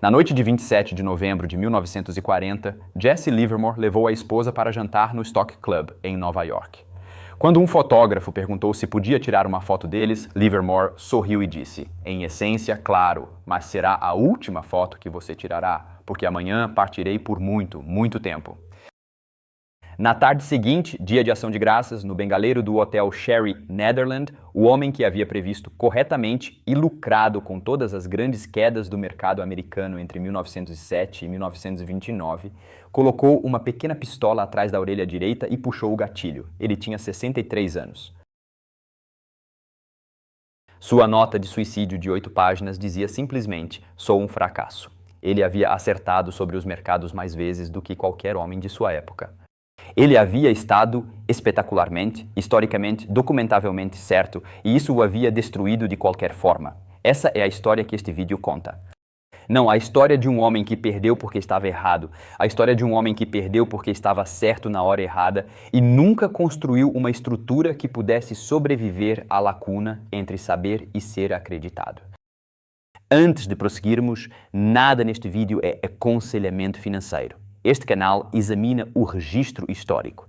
Na noite de 27 de novembro de 1940, Jesse Livermore levou a esposa para jantar no Stock Club, em Nova York. Quando um fotógrafo perguntou se podia tirar uma foto deles, Livermore sorriu e disse: "Em essência, claro, mas será a última foto que você tirará, porque amanhã partirei por muito, muito tempo." Na tarde seguinte, dia de ação de graças, no bengaleiro do hotel Sherry Netherland, o homem que havia previsto corretamente e lucrado com todas as grandes quedas do mercado americano entre 1907 e 1929, colocou uma pequena pistola atrás da orelha direita e puxou o gatilho. Ele tinha 63 anos. Sua nota de suicídio de 8 páginas dizia simplesmente: "Sou um fracasso." Ele havia acertado sobre os mercados mais vezes do que qualquer homem de sua época. Ele havia estado espetacularmente, historicamente, documentavelmente certo, e isso o havia destruído de qualquer forma. Essa é a história que este vídeo conta. Não, a história de um homem que perdeu porque estava errado, a história de um homem que perdeu porque estava certo na hora errada e nunca construiu uma estrutura que pudesse sobreviver à lacuna entre saber e ser acreditado. Antes de prosseguirmos, nada neste vídeo é aconselhamento financeiro. Este canal examina o registro histórico.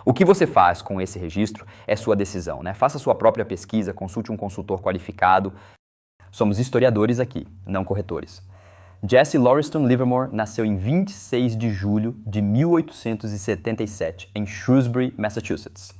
O que você faz com esse registro é sua decisão, né? Faça sua própria pesquisa, consulte um consultor qualificado. Somos historiadores aqui, não corretores. Jesse Lauriston Livermore nasceu em 26 de julho de 1877, em Shrewsbury, Massachusetts.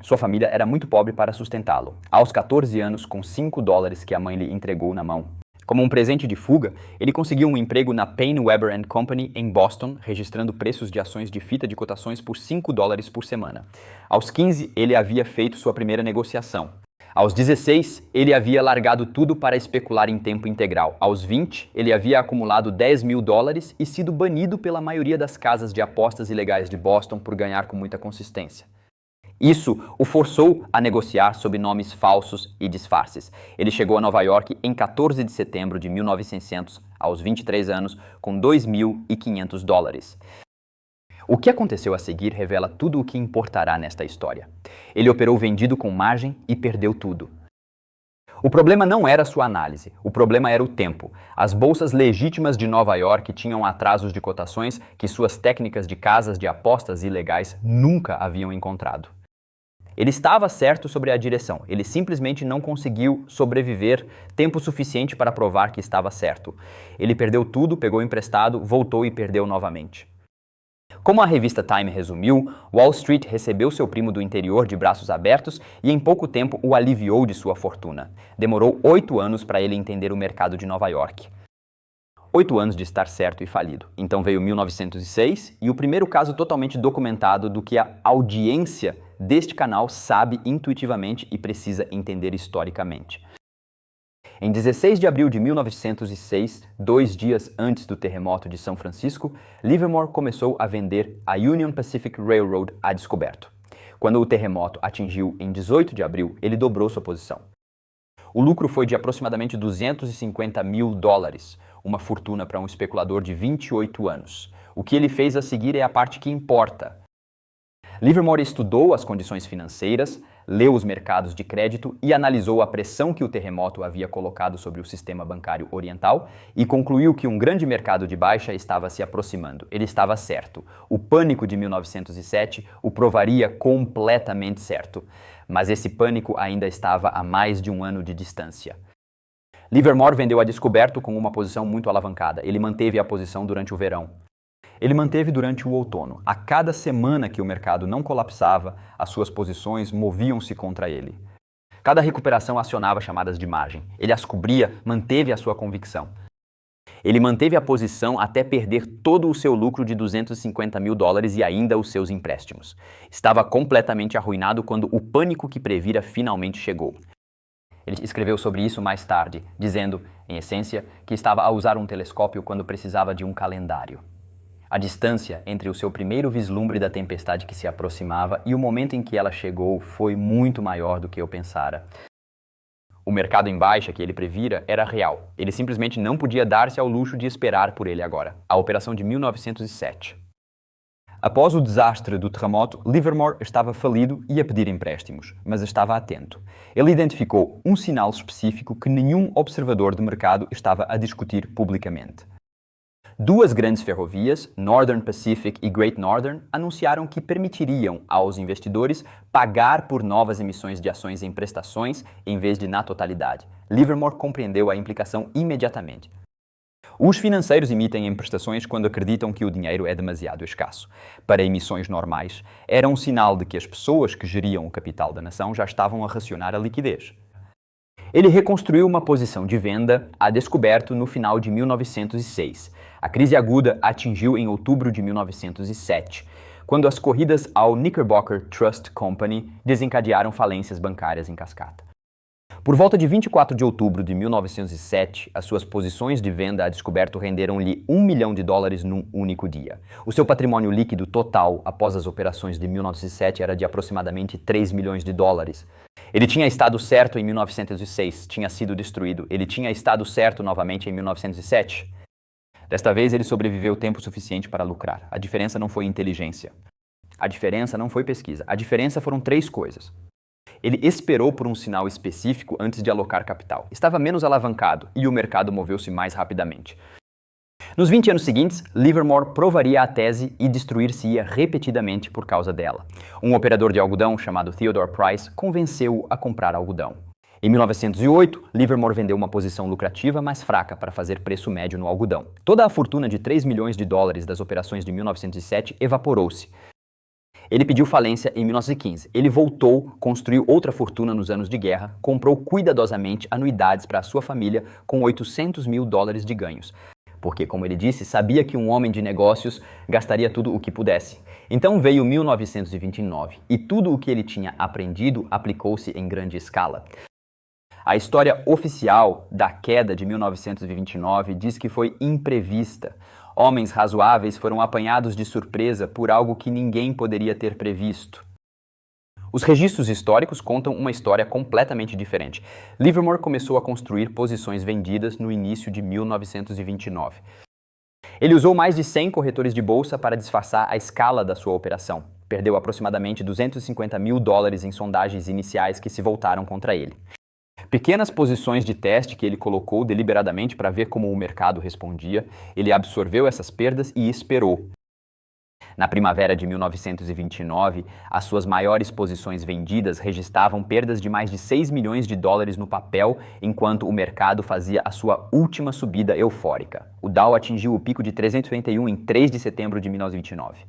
Sua família era muito pobre para sustentá-lo. Aos 14 anos, com $5 que a mãe lhe entregou na mão. Como um presente de fuga, ele conseguiu um emprego na Paine Webber Company em Boston, registrando preços de ações de fita de cotações por $5 por semana. Aos 15, ele havia feito sua primeira negociação. Aos 16, ele havia largado tudo para especular em tempo integral. Aos 20, ele havia acumulado $10.000 e sido banido pela maioria das casas de apostas ilegais de Boston por ganhar com muita consistência. Isso o forçou a negociar sob nomes falsos e disfarces. Ele chegou a Nova York em 14 de setembro de 1900, aos 23 anos, com $2.500. O que aconteceu a seguir revela tudo o que importará nesta história. Ele operou vendido com margem e perdeu tudo. O problema não era sua análise, o problema era o tempo. As bolsas legítimas de Nova York tinham atrasos de cotações que suas técnicas de casas de apostas ilegais nunca haviam encontrado. Ele estava certo sobre a direção, ele simplesmente não conseguiu sobreviver tempo suficiente para provar que estava certo. Ele perdeu tudo, pegou emprestado, voltou e perdeu novamente. Como a revista Time resumiu, Wall Street recebeu seu primo do interior de braços abertos e em pouco tempo o aliviou de sua fortuna. Demorou 8 anos para ele entender o mercado de Nova York. 8 anos de estar certo e falido. Então veio 1906 e o primeiro caso totalmente documentado do que a audiência deste canal sabe intuitivamente e precisa entender historicamente. Em 16 de abril de 1906, 2 dias antes do terremoto de São Francisco, Livermore começou a vender a Union Pacific Railroad a descoberto. Quando o terremoto atingiu em 18 de abril, ele dobrou sua posição. O lucro foi de aproximadamente $250.000, uma fortuna para um especulador de 28 anos. O que ele fez a seguir é a parte que importa. Livermore estudou as condições financeiras, leu os mercados de crédito e analisou a pressão que o terremoto havia colocado sobre o sistema bancário oriental e concluiu que um grande mercado de baixa estava se aproximando. Ele estava certo. O pânico de 1907 o provaria completamente certo. Mas esse pânico ainda estava a mais de um ano de distância. Livermore vendeu a descoberto com uma posição muito alavancada. Ele manteve a posição durante o verão. Ele manteve durante o outono. A cada semana que o mercado não colapsava, as suas posições moviam-se contra ele. Cada recuperação acionava chamadas de margem. Ele as cobria, manteve a sua convicção. Ele manteve a posição até perder todo o seu lucro de $250.000 e ainda os seus empréstimos. Estava completamente arruinado quando o pânico que previra finalmente chegou. Ele escreveu sobre isso mais tarde, dizendo, em essência, que estava a usar um telescópio quando precisava de um calendário. A distância entre o seu primeiro vislumbre da tempestade que se aproximava e o momento em que ela chegou foi muito maior do que eu pensara. O mercado em baixa que ele previra era real. Ele simplesmente não podia dar-se ao luxo de esperar por ele agora. A operação de 1907. Após o desastre do terremoto, Livermore estava falido e a pedir empréstimos, mas estava atento. Ele identificou um sinal específico que nenhum observador de mercado estava a discutir publicamente. Duas grandes ferrovias, Northern Pacific e Great Northern, anunciaram que permitiriam aos investidores pagar por novas emissões de ações em prestações em vez de na totalidade. Livermore compreendeu a implicação imediatamente. Os financeiros emitem em prestações quando acreditam que o dinheiro é demasiado escasso. Para emissões normais, era um sinal de que as pessoas que geriam o capital da nação já estavam a racionar a liquidez. Ele reconstruiu uma posição de venda a descoberto no final de 1906. A crise aguda atingiu em outubro de 1907, quando as corridas ao Knickerbocker Trust Company desencadearam falências bancárias em cascata. Por volta de 24 de outubro de 1907, as suas posições de venda a descoberto renderam-lhe $1 milhão num único dia. O seu patrimônio líquido total após as operações de 1907 era de aproximadamente $3 milhões. Ele tinha estado certo em 1906, tinha sido destruído. Ele tinha estado certo novamente em 1907. Desta vez ele sobreviveu tempo suficiente para lucrar. A diferença não foi inteligência. A diferença não foi pesquisa. A diferença foram três coisas. Ele esperou por um sinal específico antes de alocar capital. Estava menos alavancado e o mercado moveu-se mais rapidamente. Nos 20 anos seguintes, Livermore provaria a tese e destruir-se-ia repetidamente por causa dela. Um operador de algodão chamado Theodore Price convenceu-o a comprar algodão. Em 1908, Livermore vendeu uma posição lucrativa, mas fraca, para fazer preço médio no algodão. Toda a fortuna de $3 milhões das operações de 1907 evaporou-se. Ele pediu falência em 1915. Ele voltou, construiu outra fortuna nos anos de guerra, comprou cuidadosamente anuidades para a sua família com $800 mil de ganhos. Porque, como ele disse, sabia que um homem de negócios gastaria tudo o que pudesse. Então veio 1929 e tudo o que ele tinha aprendido aplicou-se em grande escala. A história oficial da queda de 1929 diz que foi imprevista. Homens razoáveis foram apanhados de surpresa por algo que ninguém poderia ter previsto. Os registros históricos contam uma história completamente diferente. Livermore começou a construir posições vendidas no início de 1929. Ele usou mais de 100 corretores de bolsa para disfarçar a escala da sua operação. Perdeu aproximadamente $250 mil em sondagens iniciais que se voltaram contra ele. Pequenas posições de teste que ele colocou deliberadamente para ver como o mercado respondia, ele absorveu essas perdas e esperou. Na primavera de 1929, as suas maiores posições vendidas registravam perdas de mais de $6 milhões no papel, enquanto o mercado fazia a sua última subida eufórica. O Dow atingiu o pico de 381 em 3 de setembro de 1929.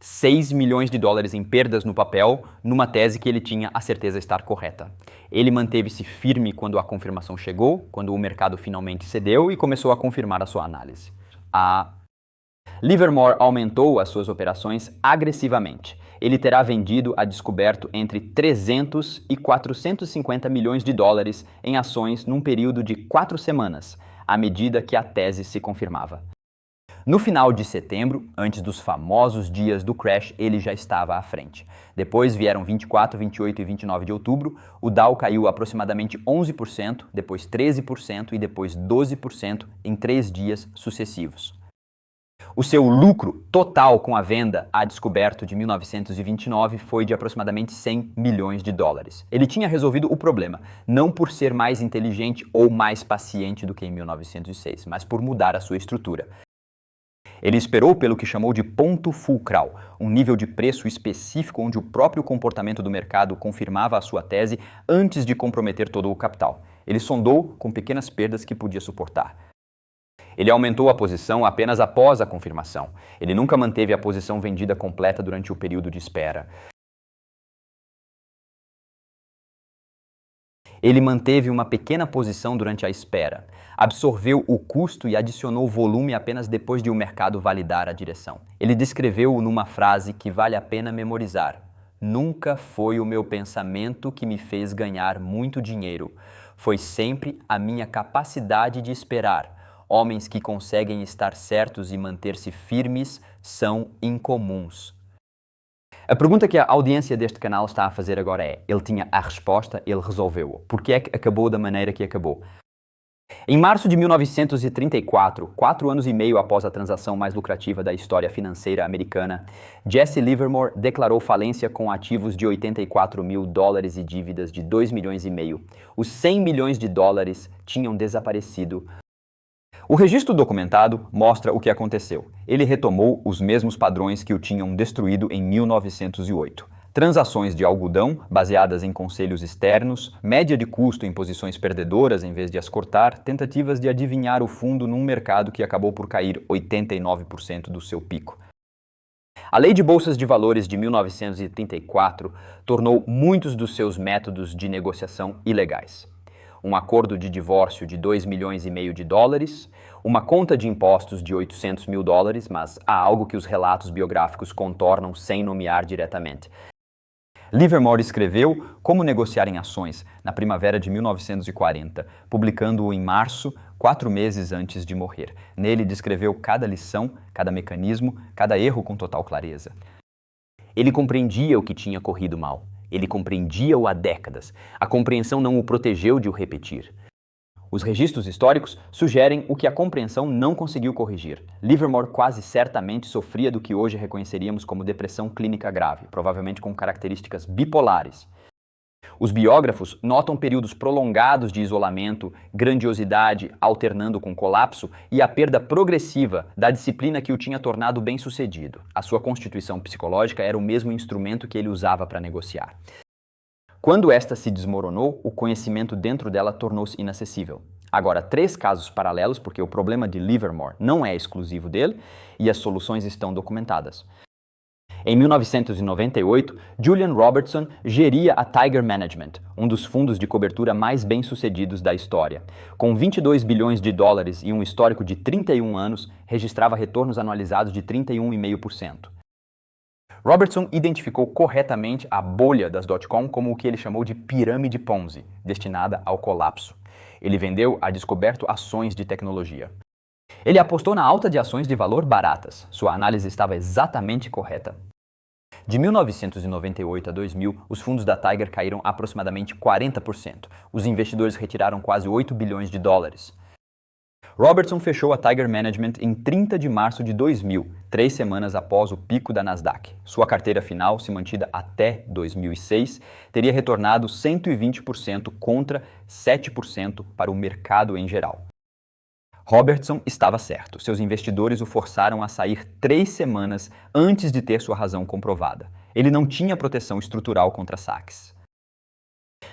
$6 milhões em perdas no papel, numa tese que ele tinha a certeza estar correta. Ele manteve-se firme quando a confirmação chegou, quando o mercado finalmente cedeu e começou a confirmar a sua análise. Livermore aumentou as suas operações agressivamente. Ele terá vendido a descoberto entre 300 e 450 milhões de dólares em ações num período de 4 semanas, à medida que a tese se confirmava. No final de setembro, antes dos famosos dias do crash, ele já estava à frente. Depois vieram 24, 28 e 29 de outubro, o Dow caiu aproximadamente 11%, depois 13% e depois 12% em 3 dias sucessivos. O seu lucro total com a venda a descoberto de 1929 foi de aproximadamente $100 milhões. Ele tinha resolvido o problema, não por ser mais inteligente ou mais paciente do que em 1906, mas por mudar a sua estrutura. Ele esperou pelo que chamou de ponto fulcral, um nível de preço específico onde o próprio comportamento do mercado confirmava a sua tese antes de comprometer todo o capital. Ele sondou com pequenas perdas que podia suportar. Ele aumentou a posição apenas após a confirmação. Ele nunca manteve a posição vendida completa durante o período de espera. Ele manteve uma pequena posição durante a espera, absorveu o custo e adicionou volume apenas depois de o mercado validar a direção. Ele descreveu-o numa frase que vale a pena memorizar. Nunca foi o meu pensamento que me fez ganhar muito dinheiro. Foi sempre a minha capacidade de esperar. Homens que conseguem estar certos e manter-se firmes são incomuns. A pergunta que a audiência deste canal está a fazer agora é: ele tinha a resposta, ele resolveu-o. Por que é que acabou da maneira que acabou? Em março de 1934, 4 anos e meio após a transação mais lucrativa da história financeira americana, Jesse Livermore declarou falência com ativos de 84 mil dólares e dívidas de 2 milhões e meio. Os 100 milhões de dólares tinham desaparecido. O registro documentado mostra o que aconteceu. Ele retomou os mesmos padrões que o tinham destruído em 1908. Transações de algodão, baseadas em conselhos externos, média de custo em posições perdedoras em vez de as cortar, tentativas de adivinhar o fundo num mercado que acabou por cair 89% do seu pico. A Lei de Bolsas de Valores de 1934 tornou muitos dos seus métodos de negociação ilegais. Um acordo de divórcio de 2 milhões e meio de dólares, uma conta de impostos de 800 mil dólares, mas há algo que os relatos biográficos contornam sem nomear diretamente. Livermore escreveu Como Negociar em Ações na primavera de 1940, publicando-o em março, 4 meses antes de morrer. Nele descreveu cada lição, cada mecanismo, cada erro com total clareza. Ele compreendia o que tinha corrido mal. Ele compreendia-o há décadas. A compreensão não o protegeu de o repetir. Os registros históricos sugerem o que a compreensão não conseguiu corrigir. Livermore quase certamente sofria do que hoje reconheceríamos como depressão clínica grave, provavelmente com características bipolares. Os biógrafos notam períodos prolongados de isolamento, grandiosidade alternando com colapso e a perda progressiva da disciplina que o tinha tornado bem-sucedido. A sua constituição psicológica era o mesmo instrumento que ele usava para negociar. Quando esta se desmoronou, o conhecimento dentro dela tornou-se inacessível. Agora, 3 casos paralelos, porque o problema de Livermore não é exclusivo dele e as soluções estão documentadas. Em 1998, Julian Robertson geria a Tiger Management, um dos fundos de cobertura mais bem-sucedidos da história. Com 22 bilhões de dólares e um histórico de 31 anos, registrava retornos anualizados de 31,5%. Robertson identificou corretamente a bolha das dot-com como o que ele chamou de pirâmide Ponzi, destinada ao colapso. Ele vendeu a descoberto ações de tecnologia. Ele apostou na alta de ações de valor baratas. Sua análise estava exatamente correta. De 1998 a 2000, os fundos da Tiger caíram aproximadamente 40%. Os investidores retiraram quase 8 bilhões de dólares. Robertson fechou a Tiger Management em 30 de março de 2000, 3 semanas após o pico da Nasdaq. Sua carteira final, se mantida até 2006, teria retornado 120% contra 7% para o mercado em geral. Robertson estava certo. Seus investidores o forçaram a sair 3 semanas antes de ter sua razão comprovada. Ele não tinha proteção estrutural contra saques.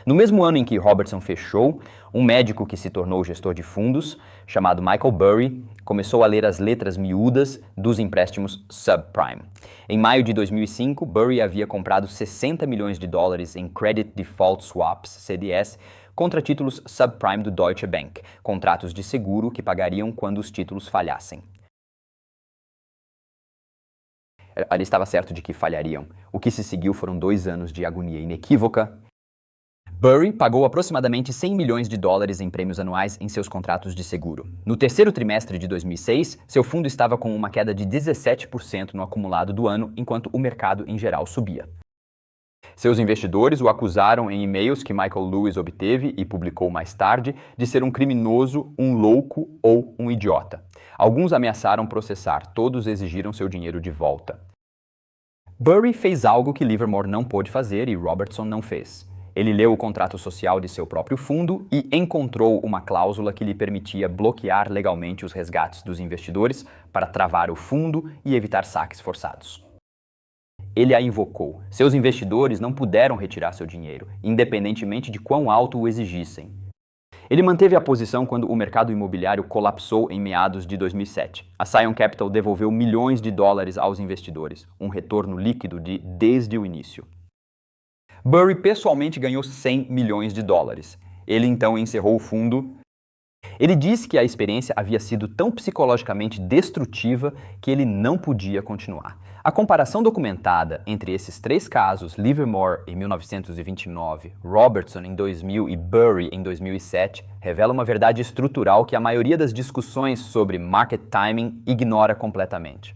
No mesmo ano em que Robertson fechou, um médico que se tornou gestor de fundos, chamado Michael Burry, começou a ler as letras miúdas dos empréstimos subprime. Em maio de 2005, Burry havia comprado 60 milhões de dólares em Credit Default Swaps, CDS, contra títulos subprime do Deutsche Bank, contratos de seguro que pagariam quando os títulos falhassem. Ele estava certo de que falhariam. O que se seguiu foram 2 anos de agonia inequívoca. Burry pagou aproximadamente 100 milhões de dólares em prêmios anuais em seus contratos de seguro. No terceiro trimestre de 2006, seu fundo estava com uma queda de 17% no acumulado do ano, enquanto o mercado em geral subia. Seus investidores o acusaram em e-mails que Michael Lewis obteve e publicou mais tarde de ser um criminoso, um louco ou um idiota. Alguns ameaçaram processar, todos exigiram seu dinheiro de volta. Burry fez algo que Livermore não pôde fazer e Robertson não fez. Ele leu o contrato social de seu próprio fundo e encontrou uma cláusula que lhe permitia bloquear legalmente os resgates dos investidores para travar o fundo e evitar saques forçados. Ele a invocou. Seus investidores não puderam retirar seu dinheiro, independentemente de quão alto o exigissem. Ele manteve a posição quando o mercado imobiliário colapsou em meados de 2007. A Scion Capital devolveu milhões de dólares aos investidores, um retorno líquido desde o início. Burry pessoalmente ganhou 100 milhões de dólares. Ele então encerrou o fundo. Ele disse que a experiência havia sido tão psicologicamente destrutiva que ele não podia continuar. A comparação documentada entre esses 3 casos, Livermore em 1929, Robertson em 2000 e Burry em 2007, revela uma verdade estrutural que a maioria das discussões sobre market timing ignora completamente.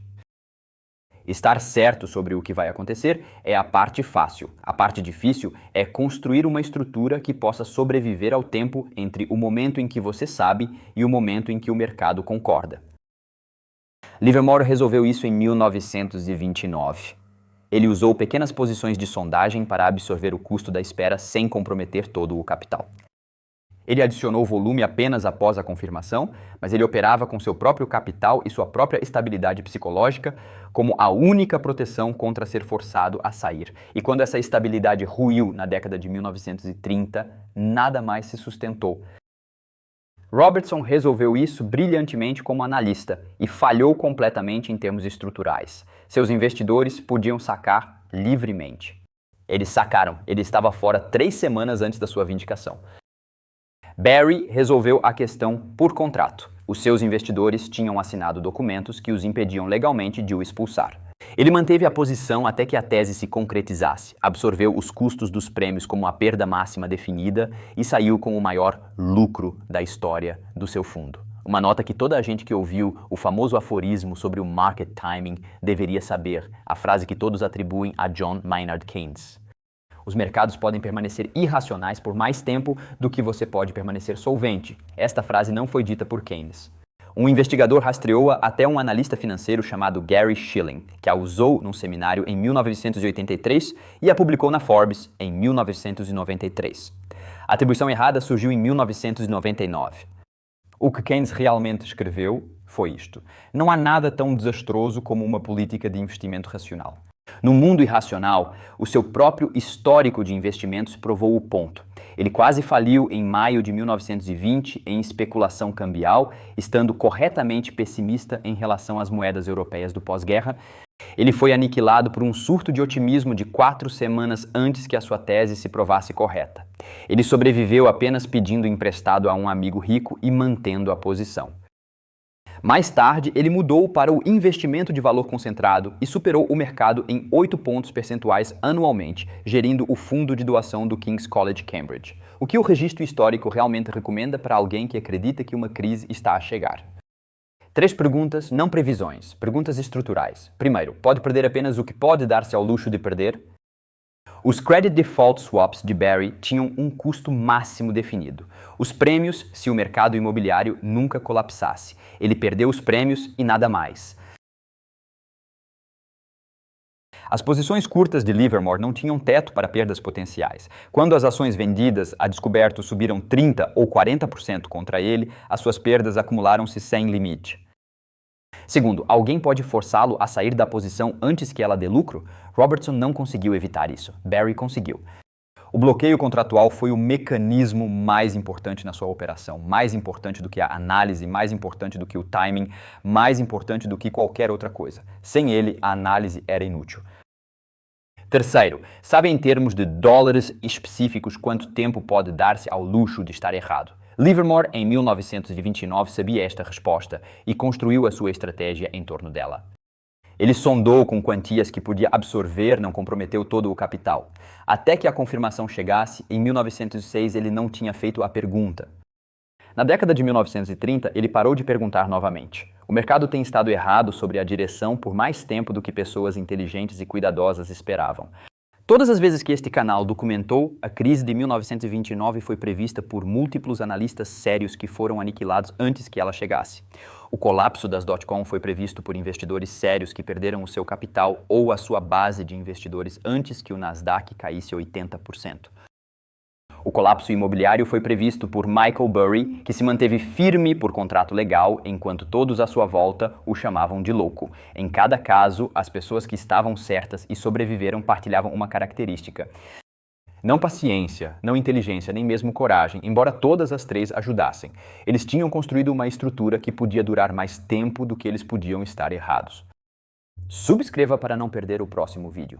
Estar certo sobre o que vai acontecer é a parte fácil. A parte difícil é construir uma estrutura que possa sobreviver ao tempo entre o momento em que você sabe e o momento em que o mercado concorda. Livermore resolveu isso em 1929. Ele usou pequenas posições de sondagem para absorver o custo da espera sem comprometer todo o capital. Ele adicionou volume apenas após a confirmação, mas ele operava com seu próprio capital e sua própria estabilidade psicológica como a única proteção contra ser forçado a sair. E quando essa estabilidade ruiu na década de 1930, nada mais se sustentou. Robertson resolveu isso brilhantemente como analista e falhou completamente em termos estruturais. Seus investidores podiam sacar livremente. Eles sacaram, ele estava fora 3 semanas antes da sua vindicação. Barry resolveu a questão por contrato. Os seus investidores tinham assinado documentos que os impediam legalmente de o expulsar. Ele manteve a posição até que a tese se concretizasse, absorveu os custos dos prêmios como a perda máxima definida e saiu com o maior lucro da história do seu fundo. Uma nota que toda a gente que ouviu o famoso aforismo sobre o market timing deveria saber, a frase que todos atribuem a John Maynard Keynes. Os mercados podem permanecer irracionais por mais tempo do que você pode permanecer solvente. Esta frase não foi dita por Keynes. Um investigador rastreou-a até um analista financeiro chamado Gary Shilling, que a usou num seminário em 1983 e a publicou na Forbes em 1993. A atribuição errada surgiu em 1999. O que Keynes realmente escreveu foi isto: não há nada tão desastroso como uma política de investimento racional. No mundo irracional, o seu próprio histórico de investimentos provou o ponto. Ele quase faliu em maio de 1920 em especulação cambial, estando corretamente pessimista em relação às moedas europeias do pós-guerra. Ele foi aniquilado por um surto de otimismo de 4 semanas antes que a sua tese se provasse correta. Ele sobreviveu apenas pedindo emprestado a um amigo rico e mantendo a posição. Mais tarde, ele mudou para o investimento de valor concentrado e superou o mercado em 8 pontos percentuais anualmente, gerindo o fundo de doação do King's College Cambridge. O que o registro histórico realmente recomenda para alguém que acredita que uma crise está a chegar? 3 perguntas, não previsões, perguntas estruturais. Primeiro, pode perder apenas o que pode dar-se ao luxo de perder? Os Credit Default Swaps de Barry tinham um custo máximo definido. Os prêmios se o mercado imobiliário nunca colapsasse. Ele perdeu os prêmios e nada mais. As posições curtas de Livermore não tinham teto para perdas potenciais. Quando as ações vendidas a descoberto subiram 30% ou 40% contra ele, as suas perdas acumularam-se sem limite. Segundo, alguém pode forçá-lo a sair da posição antes que ela dê lucro? Robertson não conseguiu evitar isso. Barry conseguiu. O bloqueio contratual foi o mecanismo mais importante na sua operação, mais importante do que a análise, mais importante do que o timing, mais importante do que qualquer outra coisa. Sem ele, a análise era inútil. Terceiro, sabe em termos de dólares específicos quanto tempo pode dar-se ao luxo de estar errado? Livermore, em 1929, sabia esta resposta e construiu a sua estratégia em torno dela. Ele sondou com quantias que podia absorver, não comprometeu todo o capital. Até que a confirmação chegasse, em 1906 ele não tinha feito a pergunta. Na década de 1930, ele parou de perguntar novamente. O mercado tem estado errado sobre a direção por mais tempo do que pessoas inteligentes e cuidadosas esperavam. Todas as vezes que este canal documentou, a crise de 1929 foi prevista por múltiplos analistas sérios que foram aniquilados antes que ela chegasse. O colapso das dot-com foi previsto por investidores sérios que perderam o seu capital ou a sua base de investidores antes que o Nasdaq caísse 80%. O colapso imobiliário foi previsto por Michael Burry, que se manteve firme por contrato legal, enquanto todos à sua volta o chamavam de louco. Em cada caso, as pessoas que estavam certas e sobreviveram partilhavam uma característica. Não paciência, não inteligência, nem mesmo coragem, embora todas as 3 ajudassem. Eles tinham construído uma estrutura que podia durar mais tempo do que eles podiam estar errados. Subscreva para não perder o próximo vídeo.